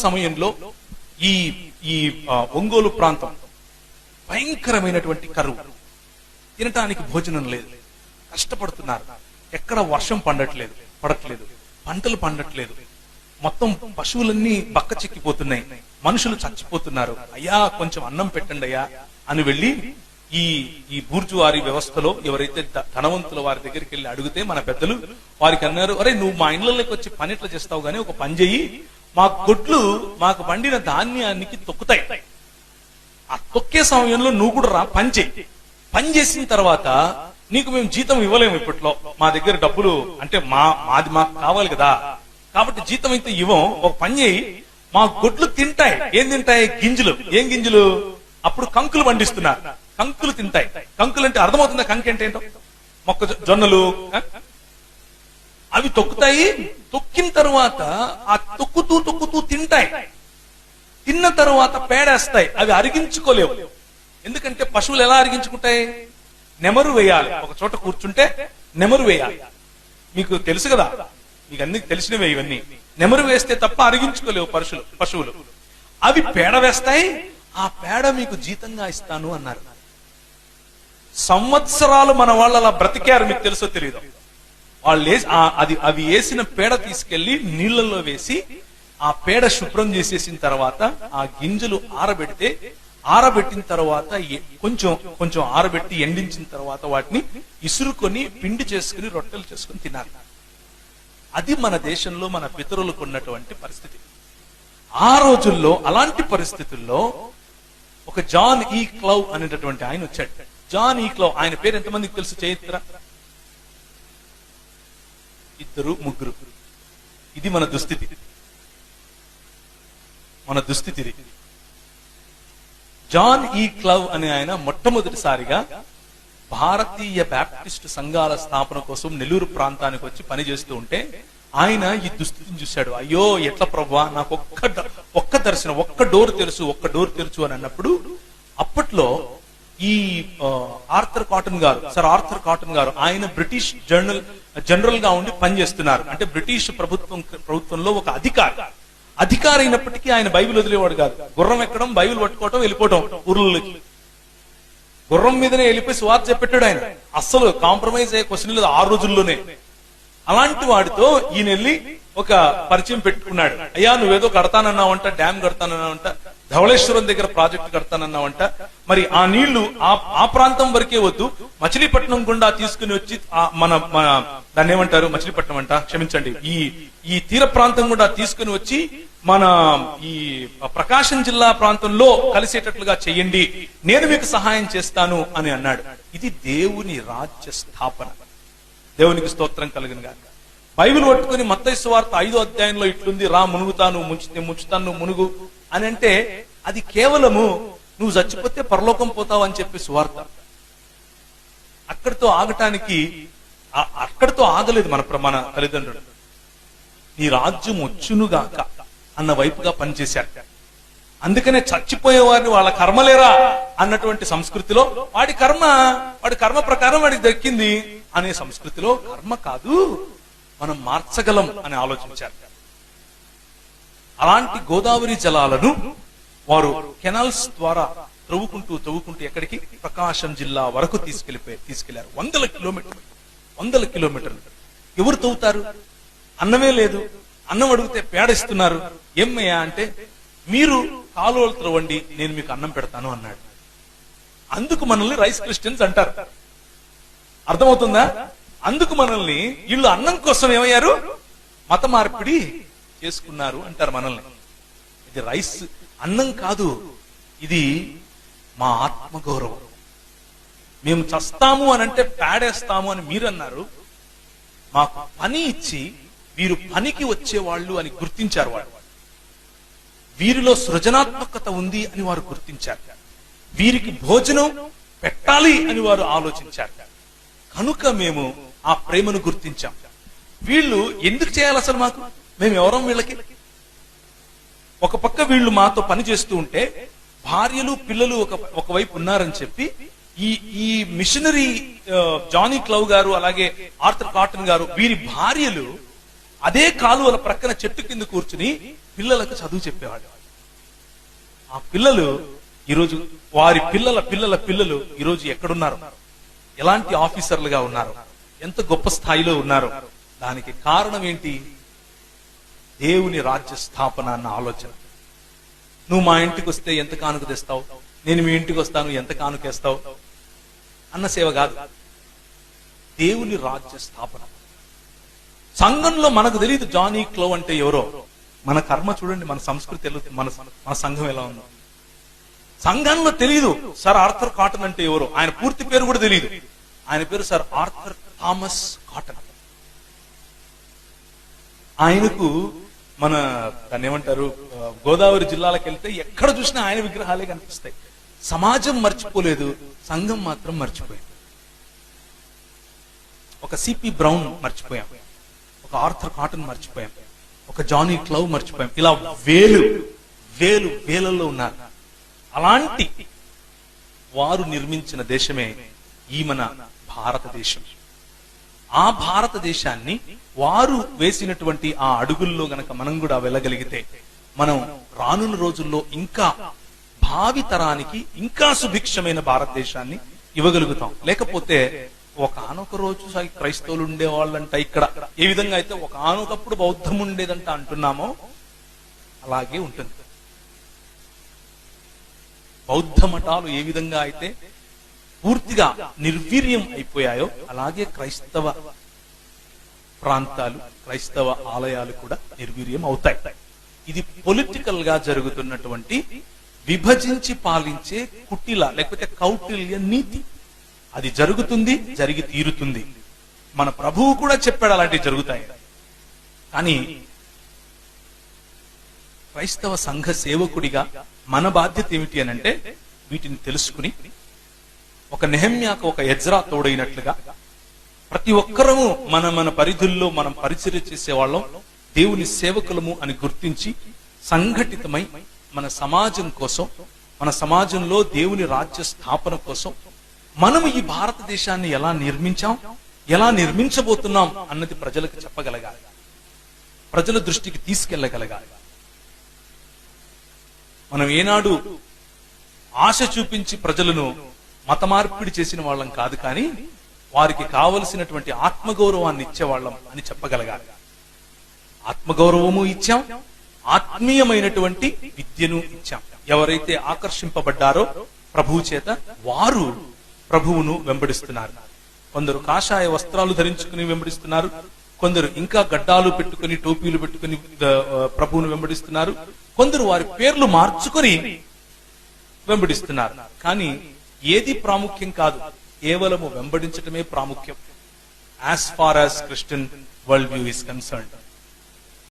సమయంలో ఈ ఈ ఒంగోలు ప్రాంతం భయంకరమైనటువంటి కరువు, తినటానికి భోజనం లేదు, కష్టపడుతున్నారు. ఎక్కడ వర్షం పడట్లేదు, పంటలు పండట్లేదు, మొత్తం పశువులన్నీ బక్క చిక్కిపోతున్నాయి, మనుషులు చచ్చిపోతున్నారు. అయ్యా కొంచెం అన్నం పెట్టండి అయ్యా అని వెళ్ళి ఈ బూర్జువారీ వ్యవస్థలో ఎవరైతే ధనవంతుల వారి దగ్గరికి వెళ్ళి అడిగితే మన పెద్దలు వారికి అన్నారు, అరే నువ్వు మా ఇళ్లలోకి వచ్చి పని ఎట్లా చేస్తావు గానీ ఒక పని చెయ్యి, మా గొడ్లు మాకు పండిన ధాన్యానికి తొక్కుతాయి, ఆ తొక్కే సమయంలో నువ్వు కూడా రా పని చెయ్యి, పని చేసిన తర్వాత నీకు మేము జీతం ఇవ్వలేము, ఇప్పట్లో మా దగ్గర డబ్బులు అంటే మాది మాకు కావాలి కదా, కాబట్టి జీతం అయితే ఇవ్వం, ఒక పని చేయి, మా గొడ్లు తింటాయి. ఏం తింటాయి? గింజలు. ఏం గింజలు? అప్పుడు కంకులు పండిస్తున్నారు, కంకులు తింటాయి. కంకులు అంటే అర్థమవుతుందా? కంకి అంటే ఏంటో? మొక్కజొన్నలు అవి తొక్కుతాయి. తొక్కిన తరువాత ఆ తొక్కుతూ తింటాయి. తిన్న తరువాత పేడేస్తాయి. అవి అరిగించుకోలేవు. ఎందుకంటే పశువులు ఎలా అరిగించుకుంటాయి? నెమరు వేయాలి. ఒక చోట కూర్చుంటే నెమరు వేయాలి. మీకు తెలుసు కదా, మీకు అన్ని తెలిసినవే ఇవన్నీ. నెమరు వేస్తే తప్ప అరిగించుకోలేవు పశువులు. అవి పేడ వేస్తాయి. ఆ పేడ మీకు జీతంగా ఇస్తాను అన్నారు. సంవత్సరాలు మన వాళ్ళు అలా బ్రతికారు. మీకు తెలుసో తెలియదు. వాళ్ళు అవి వేసిన పేడ తీసుకెళ్లి నీళ్లలో వేసి ఆ పేడ శుభ్రం చేసేసిన తర్వాత ఆ గింజలు ఆరబెట్టిన తర్వాత కొంచెం ఆరబెట్టి ఎండించిన తర్వాత వాటిని ఇసురుకొని పిండి చేసుకుని రొట్టెలు చేసుకుని తినాలి. అది మన దేశంలో మన పితరులకు ఉన్నటువంటి పరిస్థితి. ఆ రోజుల్లో అలాంటి పరిస్థితుల్లో ఒక జాన్ ఈ క్లౌ అనేటటువంటి ఆయన వచ్చాడు. జాన్ ఈ క్లౌ, ఆయన పేరు ఎంతమందికి తెలుసు? చరిత్ర 2, 3. ఇది మన దుస్థితి. జాన్ ఈ క్లౌ అనే ఆయన మొట్టమొదటిసారిగా భారతీయ బ్యాప్టిస్ట్ సంఘాల స్థాపన కోసం నెల్లూరు ప్రాంతానికి వచ్చి పనిచేస్తూ ఉంటే ఆయన ఈ దుస్థితిని చూశాడు. అయ్యో ఎట్లా ప్రభువా, నాకు ఒక్క దర్శనం, ఒక్క డోర్ తెలుసు అని అన్నప్పుడు, అప్పట్లో ఈ సర్ ఆర్థర్ కాటన్ గారు ఆయన బ్రిటిష్ జనరల్ గా ఉండి పనిచేస్తున్నారు. అంటే బ్రిటిష్ ప్రభుత్వంలో ఒక అధికారి అయినప్పటికీ ఆయన బైబిల్ వదిలేవాడు కాదు. గుర్రం ఎక్కడం, బైబిల్ పట్టుకోవటం, వెళ్ళిపోవటం ఊర్లలోకి. గుర్రం మీదనే వెళ్ళిపోయి సువార్త చెప్పెట్టాడు ఆయన. అస్సలు కాంప్రమైజ్ అయ్యే క్వశ్చన్ లేదు ఆ రోజుల్లోనే. అలాంటి వాడితో ఈయన వెళ్ళి ఒక పరిచయం పెట్టుకున్నాడు. అయ్యా నువ్వేదో కడతానన్నావంట, డ్యామ్ కడతానన్నావంట, ధవళేశ్వరం దగ్గర ప్రాజెక్టు కడతానన్నావంట, మరి ఆ నీళ్లు ఆ ప్రాంతం వరకే వద్దు, మచిలీపట్నం గుండా తీసుకుని వచ్చి దాన్ని ఏమంటారు, మచిలీపట్నం అంట, క్షమించండి, ఈ తీర ప్రాంతం గుండా తీసుకుని వచ్చి మన ఈ ప్రకాశం జిల్లా ప్రాంతంలో కలిసేటట్లుగా చెయ్యండి, నేను మీకు సహాయం చేస్తాను అని అన్నాడు. ఇది దేవుని రాజ్య స్థాపన. దేవునికి స్తోత్రం కలుగును గాక. బైబిల్ పట్టుకుని మత్తయి సువార్త 5వ అధ్యాయంలో ఇట్లుంది, రా మునుగుతాను, ముంచుతాను మునుగు అని అంటే అది కేవలము నువ్వు చచ్చిపోతే పరలోకం పోతావు అని చెప్పి సువార్త. అక్కడితో ఆగలేదు మన తల్లిదండ్రులు. నీ రాజ్యం వచ్చునుగాక అన్న వైపుగా పనిచేశారు. అందుకనే చచ్చిపోయే వారిని వాళ్ళ కర్మలేరా అన్నటువంటి సంస్కృతిలో వాడి కర్మ ప్రకారం వాడికి దక్కింది అనే సంస్కృతిలో కర్మ కాదు, మనం మార్చగలం అని ఆలోచించారు. అలాంటి గోదావరి జలాలను వారు కెనాల్స్ ద్వారా త్రవ్వుకుంటూ ఎక్కడికి? ప్రకాశం జిల్లా వరకు తీసుకెళ్లారు. 100 కిలోమీటర్లు. ఎవరు తవ్వుతారు? అన్నమే లేదు. అన్నం అడిగితే పేడిస్తున్నారు. ఏమయ్యా అంటే, మీరు కాలువలు త్రవ్వండి, నేను మీకు అన్నం పెడతాను అన్నాడు. అందుకు మనల్ని రైస్ క్రిస్టియన్స్ అంటారు. అర్థమవుతుందా? అందుకు మనల్ని వీళ్ళు అన్నం కోసం ఏమయ్యారు? మత మార్పిడి చేసుకున్నారు అంటారు మనల్ని. ఇది రైస్ అన్నం కాదు, ఇది మా ఆత్మగౌరవం. మేము చస్తాము అని అంటే పేడేస్తాము అని మీరు అన్నారు. మాకు పని ఇచ్చి వీరు పనికి వచ్చేవాళ్ళు అని గుర్తించారు. వీరిలో సృజనాత్మకత ఉంది అని వారు గుర్తించారు. వీరికి భోజనం పెట్టాలి అని వారు ఆలోచించారు. కనుక మేము ఆ ప్రేమను గుర్తించాం. వీళ్ళు ఎందుకు చేయాలి అసలు? మేము ఎవరం వీళ్ళకి? ఒక పక్క వీళ్ళు మాతో పని చేస్తూ ఉంటే భార్యలు పిల్లలు ఒకవైపు ఉన్నారని చెప్పి ఈ మిషనరీ జానీ క్లౌ గారు అలాగే ఆర్థర్ కాటన్ గారు వీరి భార్యలు అదే కాలువల ప్రక్కన చెట్టు కింద కూర్చుని పిల్లలకు చదువు చెప్పేవాడు. ఆ పిల్లలు ఈరోజు వారి పిల్లల పిల్లల పిల్లలు ఈరోజు ఎక్కడున్నారు, ఎలాంటి ఆఫీసర్లుగా ఉన్నారు, ఎంత గొప్ప స్థాయిలో ఉన్నారు. దానికి కారణం ఏంటి? దేవుని రాజ్య స్థాపన అన్న ఆలోచన. నువ్వు మా ఇంటికి వస్తే ఎంత కానుక తెస్తావు, నేను మీ ఇంటికి వస్తాను ఎంత కానుకేస్తావు అన్న సేవ కాదు, దేవుని రాజ్య స్థాపన. సంఘంలో మనకు తెలియదు జానీ క్లవ్ అంటే ఎవరో. మన కర్మ చూడండి, మన సంస్కృతి మన సంఘం ఎలా ఉందో. సంఘంలో తెలియదు సర్ ఆర్థర్ కాటన్ అంటే ఎవరో. ఆయన పూర్తి పేరు కూడా తెలియదు. ఆయన పేరు సర్ ఆర్థర్ థామస్ కాటన్. ఆయనకు మన దాన్ని ఏమంటారు, గోదావరి జిల్లాలకు వెళ్తే ఎక్కడ చూసినా ఆయన విగ్రహాలే కనిపిస్తాయి. సమాజం మర్చిపోలేదు, సంఘం మాత్రం మర్చిపోయింది. ఒక సిపి బ్రౌన్ మర్చిపోయాం, ఒక ఆర్థర్ కాటన్ మర్చిపోయాం, ఒక జానీ క్లవ్ మర్చిపోయాం. ఇలా వేలు వేలు వేలల్లో ఉన్నారు. అలాంటి వారు నిర్మించిన దేశమే ఈ మన భారతదేశం. ఆ భారతదేశాన్ని వారు వేసినటువంటి ఆ అడుగుల్లో గనక మనం కూడా వెళ్ళగలిగితే మనం రానున్న రోజుల్లో ఇంకా భావి తరానికి ఇంకా సుభిక్షమైన భారతదేశాన్ని ఇవ్వగలుగుతాం. లేకపోతే ఒకనొక రోజు క్రైస్తవులు ఉండేవాళ్ళంట ఇక్కడ, ఏ విధంగా అయితే ఒకనొకప్పుడు బౌద్ధం ఉండేదంట అంటున్నామో అలాగే ఉంటుంది. బౌద్ధ మఠాలు ఏ విధంగా అయితే పూర్తిగా నిర్వీర్యం అయిపోయాయో అలాగే క్రైస్తవ ప్రాంతాలు, క్రైస్తవ ఆలయాలు కూడా నిర్వీర్యం అవుతాయి. ఇది పొలిటికల్ గా జరుగుతున్నటువంటి విభజించి పాలించే కుటిల లేకపోతే కౌటిల్య నీతి. అది జరుగుతుంది, జరిగి తీరుతుంది. మన ప్రభువు కూడా చెప్పాడు అలాంటివి జరుగుతాయి. కానీ క్రైస్తవ సంఘ సేవకుడిగా మన బాధ్యత ఏమిటి అని అంటే వీటిని తెలుసుకుని ఒక నెహెమ్యాకు ఒక ఎజ్రా తోడైనట్లుగా ప్రతి ఒక్కరము మన పరిధుల్లో మనం పరిచర్య చేసేవాళ్ళం, దేవుని సేవకులము అని గుర్తించి సంఘటితమై మన సమాజం కోసం, మన సమాజంలో దేవుని రాజ్య స్థాపన కోసం మనం ఈ భారతదేశాన్ని ఎలా నిర్మించాం, ఎలా నిర్మించబోతున్నాం అన్నది ప్రజలకు చెప్పగలగాలి, ప్రజల దృష్టికి తీసుకెళ్లగలగాలి. మనం ఏనాడు ఆశ చూపించి ప్రజలను మత మార్పిడి చేసిన వాళ్ళం కాదు, కానీ వారికి కావలసినటువంటి ఆత్మగౌరవాన్ని ఇచ్చేవాళ్ళం అని చెప్పగలగాలి. ఆత్మగౌరవము ఇచ్చాం, ఆత్మీయమైనటువంటి విద్యను ఇచ్చాం. ఎవరైతే ఆకర్షింపబడ్డారో ప్రభువు చేత వారు ప్రభువును వెంబడిస్తున్నారు. కొందరు కాషాయ వస్త్రాలు ధరించుకుని వెంబడిస్తున్నారు, కొందరు ఇంకా గడ్డాలు పెట్టుకుని టోపీలు పెట్టుకుని ప్రభువును వెంబడిస్తున్నారు, కొందరు వారి పేర్లు మార్చుకొని వెంబడిస్తున్నారు. కానీ ఏది ప్రాముఖ్యం కాదు, కేవలము వెంబడించటమే ప్రాముఖ్యం. As far as Christian world view is concerned.